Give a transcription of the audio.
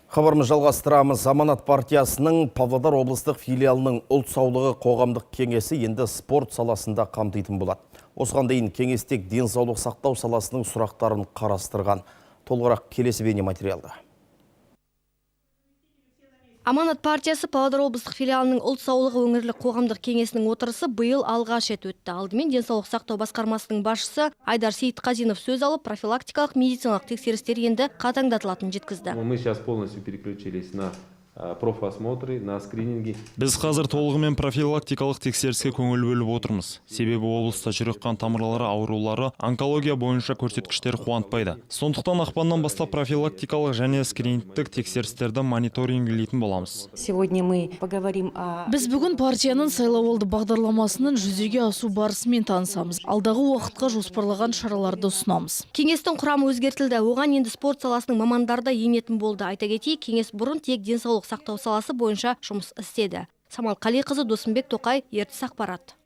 Хабарымыз жалғастырамыз. Аманат партиясының Павлодар облыстық филиалының ұлт саулығы қоғамдық кеңесі енді спорт саласында қамтитын болады. Осыған дейін кеңестік денсаулық сақтау саласының сұрақтарын қарастырған. Толығырақ келесі бейне материалда. Аманат партиясы Павлодар облыстық филиалының ұлт саулығы өңірлік қоғамдық кеңесінің отырысы биыл алғаш рет өтті. Алдымен денсаулық сақтау басқармасының басшысы Айдар Сейітқазинов сөз алып, профилактикалық медициналық тексерістер енді қатаңдатылатынын жеткізді. Мы сейчас полностью переключились на профосмотры, на скрининги. Біз қазір толығымен профилактикалық тексеріске көңіл бөліп отырмыз. Себебі облыста жүрек қан тамырлары аурулары онкология бойынша көрсеткіштер қуантпайды. Сондықтан ақпаннан бастап профилактикалық және скринингтік тексерістерді мониторингілейтін боламыз. Сегодня мы поговорим о... Біз бүгін партияның сайлауалды бағдарламасының жүзеге асу барысымен танысамыз. Алдағы уақытқа жоспарлаған шараларды ұсынамыз. Кеңестің құрамы өзгертілді. Оған енді спорт саласының мамандары да енетін болды. Айта кетейік, кеңес бұрын тек денсаулық сақтау саласы бойынша жұмыс істеді. Самал Қалиқызы, Досымбек Тоқай, Ертіс ақпарат.